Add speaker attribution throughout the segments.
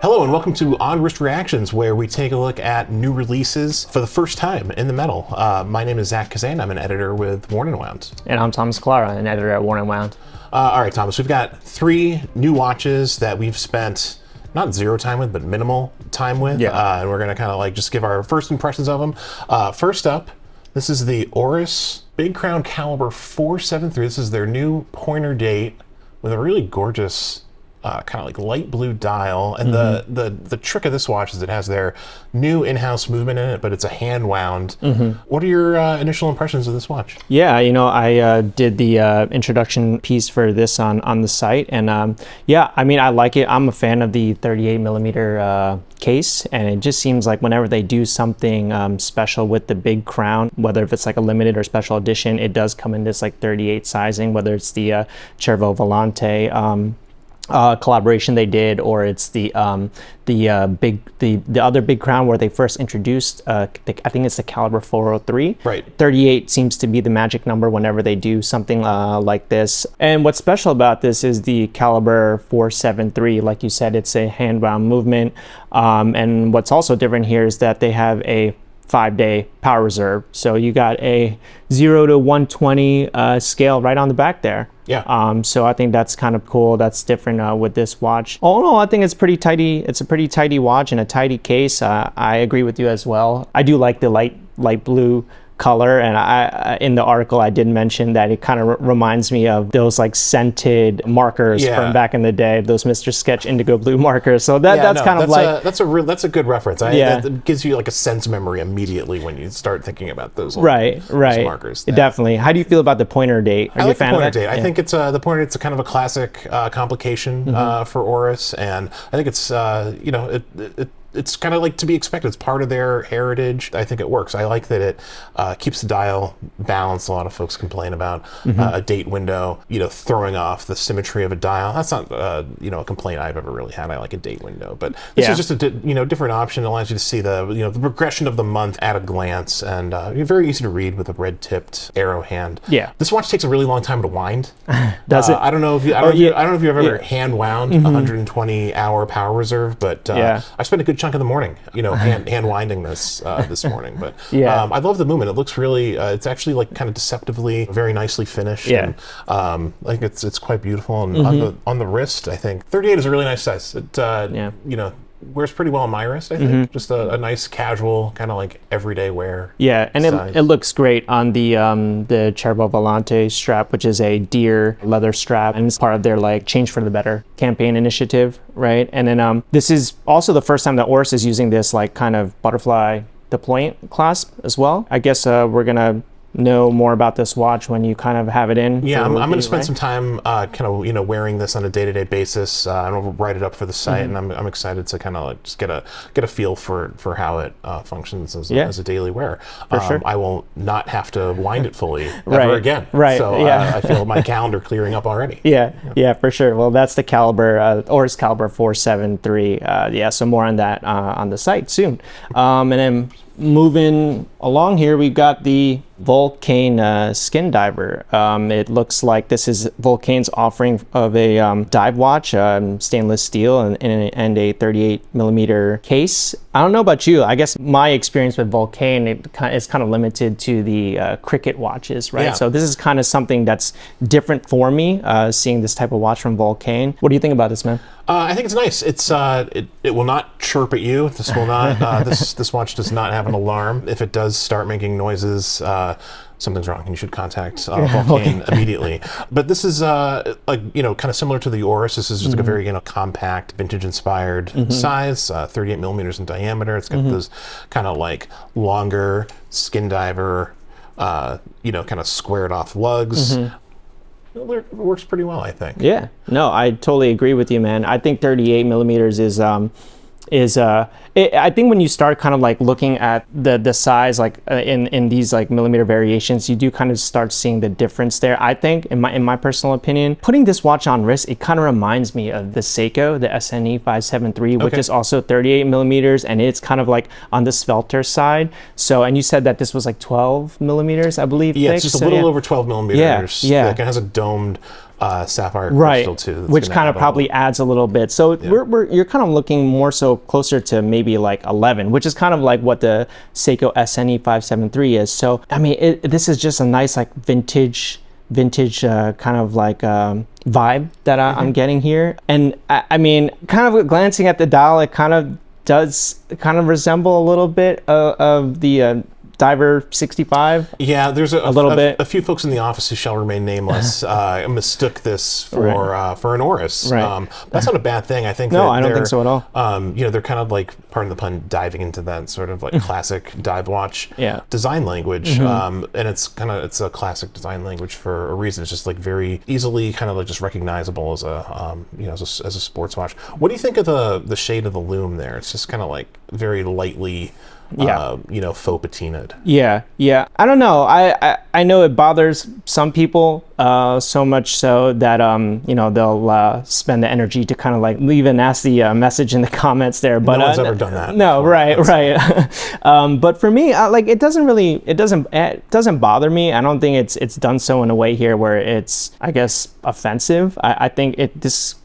Speaker 1: Hello and welcome to On Wrist Reactions, where we take a look at new releases for the first time in the metal. My name is Zach Kazan. I'm an editor with Worn and Wound.
Speaker 2: And I'm Thomas Clara, an editor at Worn and Wound.
Speaker 1: All right, Thomas, we've got 3 new watches that we've spent not zero time with, but minimal time with.
Speaker 2: Yeah.
Speaker 1: And we're going to kind of like just give our first impressions of them. First up, this is the Oris Big Crown Calibre 473. This is their new pointer date with a really gorgeous kind of like light blue dial. And the trick of this watch is it has their new in-house movement in it, but it's a hand wound. What are your initial impressions of this watch?
Speaker 2: Yeah, you know, I did the introduction piece for this on the site, and yeah, I mean, I like it. I'm a fan of the 38 millimeter case, and it just seems like whenever they do something special with the big crown, whether if it's like a limited or special edition, it does come in this like 38 sizing, whether it's the Cervo Volante collaboration they did, or it's the other big crown where they first introduced I think it's the Calibre 403.
Speaker 1: Right.
Speaker 2: 38 seems to be the magic number whenever they do something like this. And what's special about this is the Calibre 473. Like you said, it's a hand-wound movement. And what's also different here is that they have a 5-day power reserve. So you got a 0 to 120 scale right on the back there.
Speaker 1: Yeah.
Speaker 2: So I think that's kind of cool. That's different with this watch. All in all, I think it's pretty tidy. It's a pretty tidy watch and a tidy case. I agree with you as well. I do like the light blue color, and I in the article I did mention that it kind of reminds me of those like scented markers from back in the day, those Mr. Sketch indigo blue markers. So that's
Speaker 1: that's a good reference. That gives you like a sense memory immediately when you start thinking about those those markers.
Speaker 2: Definitely. How do you feel about the pointer date? Are
Speaker 1: I
Speaker 2: you
Speaker 1: like
Speaker 2: a fan
Speaker 1: the pointer
Speaker 2: of it?
Speaker 1: date. I think it's the pointer date's a kind of a classic complication for Oris, and I think it's it's kind of like to be expected. It's part of their heritage. I think it works. I like that it keeps the dial balanced. A lot of folks complain about a date window, throwing off the symmetry of a dial. That's not, a complaint I've ever really had. I like a date window, but this is just a different option. It allows you to see the progression of the month at a glance, and very easy to read with a red-tipped arrow hand.
Speaker 2: Yeah.
Speaker 1: This watch takes a really long time to wind.
Speaker 2: Does it?
Speaker 1: I don't know if I don't know if you've ever hand wound a 120-hour power reserve, but I spent a good chunk of the morning, hand winding this this morning. But I love the movement. It looks really, it's actually like kind of deceptively, very nicely finished.
Speaker 2: Yeah.
Speaker 1: And, like it's quite beautiful. And on the wrist, I think 38 is a really nice size. It wears pretty well on my wrist, I think. Just a nice casual kind of like everyday wear.
Speaker 2: Yeah, and it looks great on the Cervo Volante strap, which is a deer leather strap, and it's part of their like Change for the Better campaign initiative, right? And then this is also the first time that Oris is using this like kind of butterfly deployant clasp as well. I guess we're gonna know more about this watch when you kind of have it in.
Speaker 1: Yeah, I'm going to spend some time kind of wearing this on a day-to-day basis. I'm going to write it up for the site, and I'm excited to kind of like just get a feel for how it functions as a daily wear.
Speaker 2: For sure.
Speaker 1: I will not have to wind it fully ever again.
Speaker 2: Right.
Speaker 1: So I feel my calendar clearing up already.
Speaker 2: Yeah, for sure. Well, that's the Calibre, Oris Calibre 473. So more on that on the site soon. And then moving along here, we've got the Vulcain Skindiver. It looks like this is Vulcain's offering of a dive watch, stainless steel and a 38 millimeter case. I don't know about you. I guess my experience with Vulcain is kind of limited to the cricket watches, right?
Speaker 1: Yeah.
Speaker 2: So this is kind of something that's different for me, seeing this type of watch from Vulcain. What do you think about this, man?
Speaker 1: I think it's nice. It's it will not chirp at you. This will not. This watch does not have an alarm. If it does start making noises, something's wrong, and you should contact Vulcain immediately. But this is kind of similar to the Oris. This is just like a very compact, vintage-inspired size, 38 millimeters in diameter. It's got those kind of like longer Skindiver, kind of squared-off lugs. It works pretty well, I think.
Speaker 2: Yeah, no, I totally agree with you, man. I think 38 millimeters is I think when you start kind of like looking at the size like in these like millimeter variations, you do kind of start seeing the difference there. I think in my personal opinion, putting this watch on wrist, it kind of reminds me of the Seiko, the SNE 573, which is also 38 millimeters, and it's kind of like on the svelter side. So, and you said that this was like 12 millimeters, I believe.
Speaker 1: Yeah,
Speaker 2: thick,
Speaker 1: it's just a little over 12 millimeters.
Speaker 2: Yeah.
Speaker 1: Like it has a domed sapphire
Speaker 2: right,
Speaker 1: crystal too. That's
Speaker 2: which
Speaker 1: gonna
Speaker 2: kind of
Speaker 1: add a
Speaker 2: probably
Speaker 1: little-
Speaker 2: adds a little bit. So you're kind of looking more so closer to maybe like 11, which is kind of like what the Seiko SNE 573 is. So I mean, this is just a nice like vintage kind of like vibe that I'm getting here. And I mean, kind of glancing at the dial, it kind of does kind of resemble a little bit of the Diver 65.
Speaker 1: Yeah, there's a
Speaker 2: little bit.
Speaker 1: A few folks in the office who shall remain nameless mistook this for an Oris.
Speaker 2: Right.
Speaker 1: That's not a bad thing. I think.
Speaker 2: No,
Speaker 1: that
Speaker 2: I don't think so at all.
Speaker 1: You know, they're kind of like, pardon the pun, diving into that sort of like classic dive watch design language. And it's a classic design language for a reason. It's just like very easily kind of like just recognizable as a as a sports watch. What do you think of the shade of the lume there? It's just kind of like very lightly. Faux patinaed.
Speaker 2: Yeah. I don't know. I know it bothers some people so much so that they'll spend the energy to kind of like leave a nasty message in the comments there. But
Speaker 1: no one's ever done that.
Speaker 2: No, before. Right. But for me, like it doesn't bother me. I don't think it's done so in a way here where it's, I guess, offensive. I think just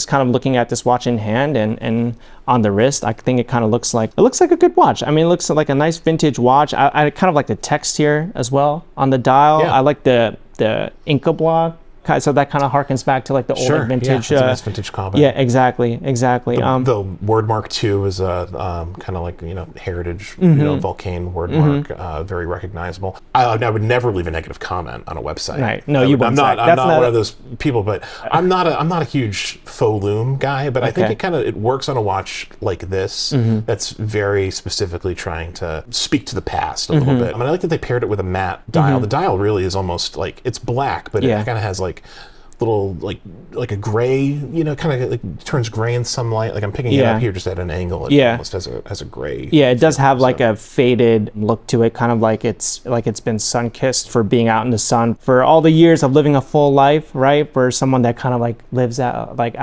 Speaker 2: kind of looking at this watch in hand and on the wrist, I think it kind of looks like a good watch. I mean, it looks like a nice vintage watch. I kind of like the text here as well on the dial.
Speaker 1: Yeah.
Speaker 2: I like the Inca block. So that kind of harkens back to like the older vintage.
Speaker 1: Yeah, it's a nice vintage comment.
Speaker 2: Yeah, exactly.
Speaker 1: The word mark 2 is a kind of like heritage, Vulcain word mark, very recognizable. I would never leave a negative comment on a website.
Speaker 2: Right? No, you wouldn't.
Speaker 1: I'm not one of those people, but I'm not a huge faux lume guy. But I think it works on a watch like this that's very specifically trying to speak to the past a little bit. I mean, I like that they paired it with a matte dial. The dial really is almost like it's black, but it kind of has like little like a gray, kind of like turns gray in some light. Like I'm picking it up here just at an angle. It almost has a gray.
Speaker 2: Yeah, it does have like a faded look to it, kind of like it's been sun kissed for being out in the sun for all the years of living a full life, right? For someone that kind of like lives the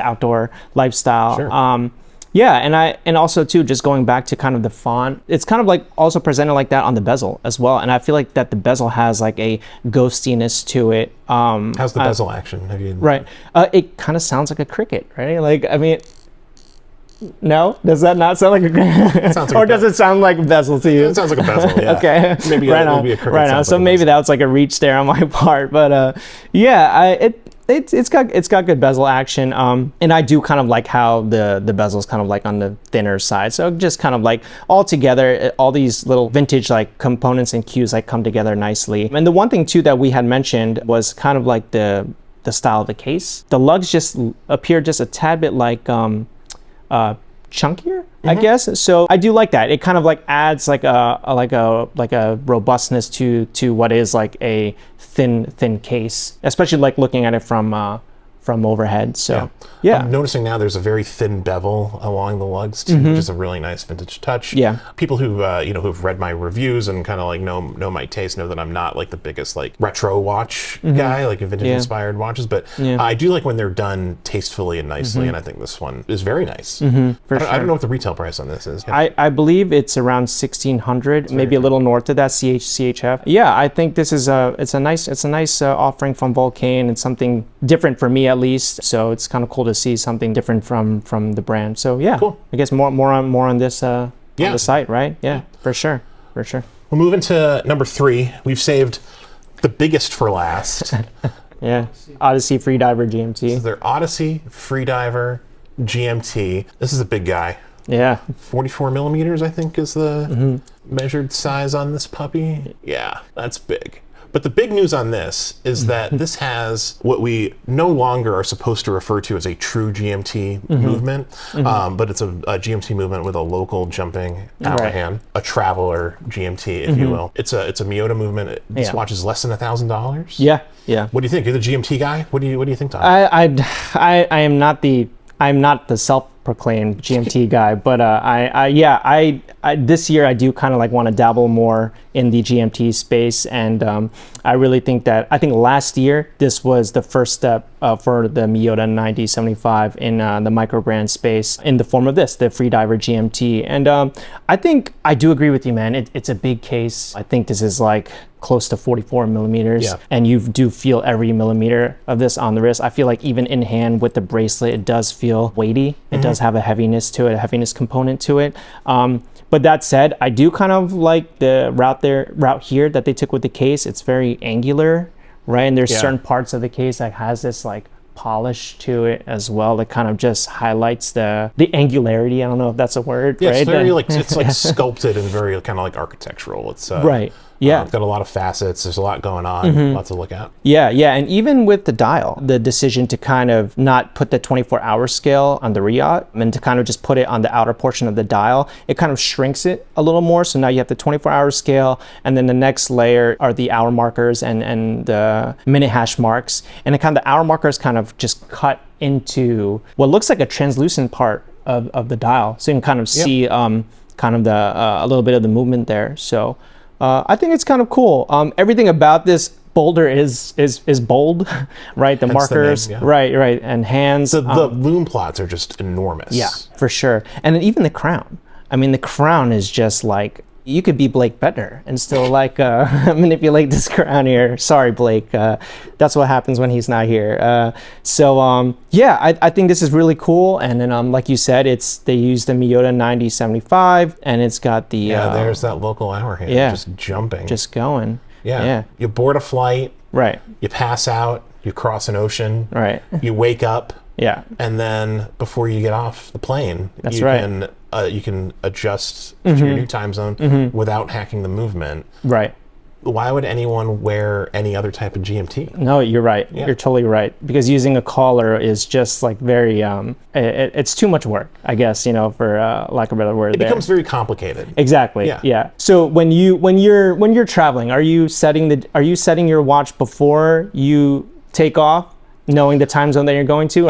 Speaker 2: outdoor lifestyle.
Speaker 1: Sure.
Speaker 2: And also too, just going back to kind of the font, it's kind of like also presented like that on the bezel as well. And I feel like that the bezel has like a ghostiness to it.
Speaker 1: How's the bezel action? Have you?
Speaker 2: Right. It kind of sounds like a cricket, right? Like, I mean, no, does that not sound like a cricket? Or does it sound like a bezel to you?
Speaker 1: It sounds like a bezel, yeah.
Speaker 2: Okay.
Speaker 1: Maybe
Speaker 2: right on.
Speaker 1: Maybe a cricket.
Speaker 2: Right on. So maybe that was like a reach there on my part, but it's got good bezel action, and I do kind of like how the bezel's kind of like on the thinner side. So just kind of like all together, all these little vintage like components and cues like come together nicely. And the one thing too that we had mentioned was kind of like the style of the case. The lugs just appear just a tad bit like chunkier, I guess. So I do like that. It kind of like adds like a robustness to what is like a thin case, especially like looking at it from overhead. So
Speaker 1: I'm noticing now there's a very thin bevel along the lugs too, which is a really nice vintage touch.
Speaker 2: Yeah.
Speaker 1: People who who've read my reviews and kind of like know my taste know that I'm not like the biggest like retro watch guy, like vintage inspired watches, but I do like when they're done tastefully and nicely, and I think this one is very nice. I don't know what the retail price on this is.
Speaker 2: I believe it's around 1,600, maybe a little north of that CHF. Yeah, I think this is it's a nice offering from Vulcain. It's something different for me at least. So it's kind of cool to see something different from the brand. So yeah, cool. I guess more on this on the site, right? Yeah, for sure. We'll
Speaker 1: move into number 3. We've saved the biggest for last.
Speaker 2: Yeah, Odyssey Freediver GMT.
Speaker 1: This is their Odyssey Freediver GMT. This is a big guy.
Speaker 2: Yeah.
Speaker 1: 44 millimeters, I think, is the measured size on this puppy. Yeah, that's big. But the big news on this is that this has what we no longer are supposed to refer to as a true GMT movement, but it's a GMT movement with a local jumping hour hand, a traveler GMT, if you will. It's a Miyota movement. This watch is less than $1,000.
Speaker 2: Yeah.
Speaker 1: What do you think? You're the GMT guy. What do you think, Tom?
Speaker 2: I am not the self-proclaimed GMT guy, but I this year I do kind of like want to dabble more in the GMT space, and I really think last year this was the first step for the Miyota 9075 in the micro brand space in the form of the Freediver GMT, and I think I do agree with you, man. It's a big case. I think this is like close to 44 millimeters,
Speaker 1: Yeah.
Speaker 2: and you do feel every millimeter of this on the wrist. I feel like even in hand with the bracelet, it does feel weighty. It does have a heaviness to it, a heaviness component to it. But that said, I do kind of like the route here that they took with the case. It's very angular, right? And there's certain parts of the case that has this like polish to it as well that kind of just highlights the angularity. I don't know if that's a word.
Speaker 1: Yeah,
Speaker 2: right?
Speaker 1: it's very like it's like sculpted and very kind of like architectural. It's
Speaker 2: right. Yeah.
Speaker 1: It's got a lot of facets. There's a lot going on. Lots to look at.
Speaker 2: Yeah, and even with the dial, the decision to kind of not put the 24-hour scale on the Riot and to kind of just put it on the outer portion of the dial, it kind of shrinks it a little more. So now you have the 24-hour scale, and then the next layer are the hour markers and the minute hash marks. And it kind of the hour markers kind of just cut into what looks like a translucent part of the dial. So you can kind of see kind of the a little bit of the movement there. So I think it's kind of cool. Everything about this boulder is bold, right? The
Speaker 1: Hence
Speaker 2: markers,
Speaker 1: the name,
Speaker 2: right, and hands.
Speaker 1: The loom plots are just enormous.
Speaker 2: Yeah, for sure. And then even the crown. I mean, the crown is just like, you could be Blake Bettner and still like manipulate this crown here. Sorry, Blake. That's what happens when he's not here. Yeah, I think this is really cool. And then like you said, they use the Miyota 9075, and it's got the
Speaker 1: there's that local hour hand just jumping,
Speaker 2: just going.
Speaker 1: Yeah. You board a flight,
Speaker 2: right?
Speaker 1: You pass out, you cross an ocean,
Speaker 2: right?
Speaker 1: You wake up,
Speaker 2: yeah,
Speaker 1: and then before you get off the plane, you can adjust to your new time zone without hacking the movement.
Speaker 2: Right.
Speaker 1: Why would anyone wear any other type of GMT?
Speaker 2: No, you're right.
Speaker 1: Yeah.
Speaker 2: You're totally right. Because using a collar is just like very, it's too much work, I guess, for lack of a better word.
Speaker 1: It becomes very complicated.
Speaker 2: Exactly. Yeah. So when you're traveling, are you setting your watch before you take off, knowing the time zone that you're going to?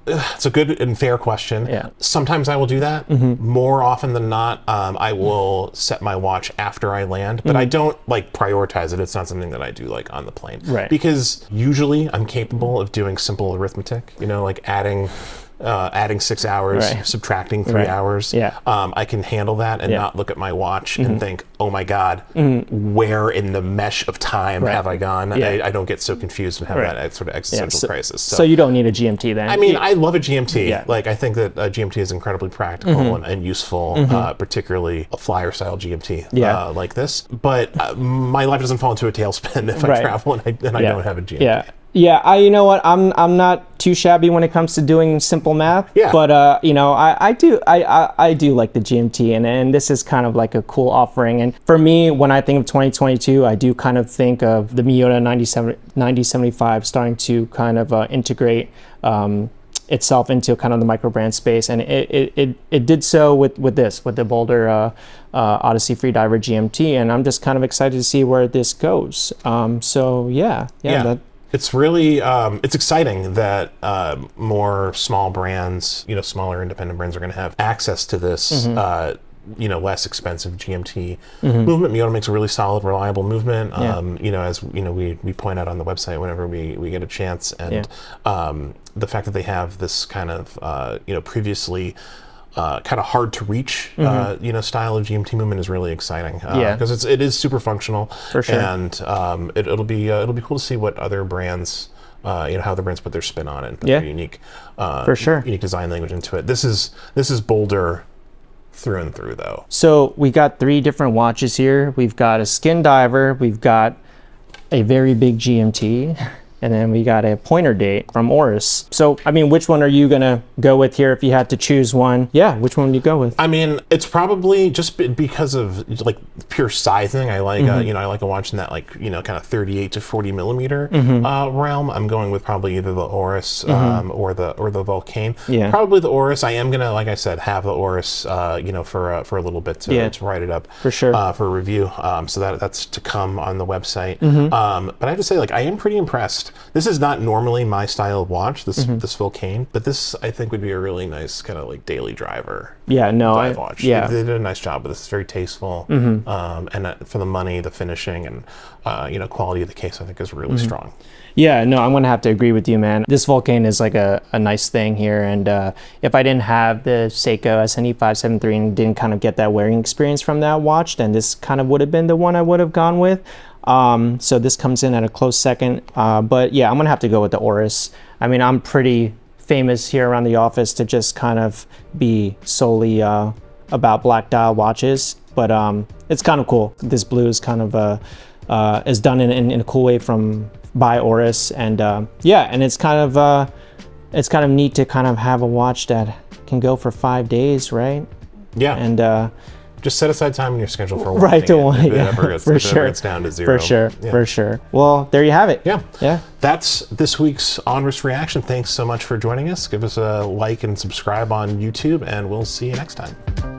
Speaker 1: It's a good and fair question.
Speaker 2: Yeah.
Speaker 1: Sometimes I will do that. More often than not, I will set my watch after I land, but I don't like prioritize it. It's not something that I do like on the plane.
Speaker 2: Right.
Speaker 1: Because usually I'm capable of doing simple arithmetic, like adding 6 hours, subtracting 3 hours.
Speaker 2: Yeah.
Speaker 1: I can handle that and not look at my watch and think, oh my God, where in the mesh of time have I gone?
Speaker 2: Yeah.
Speaker 1: I don't get so confused and have that sort of existential crisis.
Speaker 2: So you don't need a GMT then?
Speaker 1: I mean, I love a GMT.
Speaker 2: Yeah.
Speaker 1: Like, I think that a GMT is incredibly practical and useful, particularly a flyer style GMT like this. But my life doesn't fall into a tailspin if I travel and I don't have a GMT.
Speaker 2: Yeah. Yeah, you know what? I'm not too shabby when it comes to doing simple math.
Speaker 1: Yeah.
Speaker 2: But I do like the GMT, and this is kind of like a cool offering. And for me, when I think of 2022, I do kind of think of the Miyota 9075 starting to kind of integrate itself into kind of the micro brand space, and it did so with the BOLDR Odyssey Freediver GMT, and I'm just kind of excited to see where this goes.
Speaker 1: It's really it's exciting that more small brands, smaller independent brands are going to have access to this less expensive GMT movement. Miyota makes a really solid, reliable movement. As we point out on the website whenever we get a chance, and the fact that they have this kind of previously kind of hard to reach style of GMT movement is really exciting because it is super functional.
Speaker 2: For sure.
Speaker 1: And it'll be cool to see what other brands how the brands put their spin on it and put their unique
Speaker 2: for sure
Speaker 1: unique design language into it. This is BOLDR through and through, though.
Speaker 2: So we got 3 different watches here. We've got a Skindiver, we've got a very big GMT, and then we got a pointer date from Oris. So, I mean, which one are you gonna go with here if you had to choose one? Yeah, which one would you go with?
Speaker 1: I mean, it's probably just because of like pure sizing. I like I like a watch in that kind of 38 to 40 millimeter realm. I'm going with probably either the Oris or the Vulcain.
Speaker 2: Yeah.
Speaker 1: Probably the Oris. I am gonna, like I said, have the Oris for a little bit to write it up
Speaker 2: for sure
Speaker 1: for review. So that's to come on the website. But I have to say, I am pretty impressed just, this is not normally my style of watch, this Vulcain, but this I think would be a really nice kind of like daily driver.
Speaker 2: Yeah, no,
Speaker 1: dive watch.
Speaker 2: yeah.
Speaker 1: They did a nice job with this. It's very tasteful, and for the money, the finishing, and quality of the case, I think is really strong.
Speaker 2: Yeah, no, I'm gonna have to agree with you, man. This Vulcain is like a nice thing here, and if I didn't have the Seiko SNE 573 and didn't kind of get that wearing experience from that watch, then this kind of would have been the one I would have gone with. So this comes in at a close second, but yeah, I'm gonna have to go with the Oris. I mean, I'm pretty famous here around the office to just kind of be solely about black dial watches, but it's kind of cool. This blue is kind of is done in a cool way by Oris, and yeah, and it's kind of neat to kind of have a watch that can go for 5 days, right?
Speaker 1: Yeah,
Speaker 2: and
Speaker 1: just set aside time in your schedule for
Speaker 2: right to one,
Speaker 1: if it ever gets down to zero.
Speaker 2: For sure. Well, there you have it.
Speaker 1: Yeah. That's this week's Oris Reaction. Thanks so much for joining us. Give us a like and subscribe on YouTube, and we'll see you next time.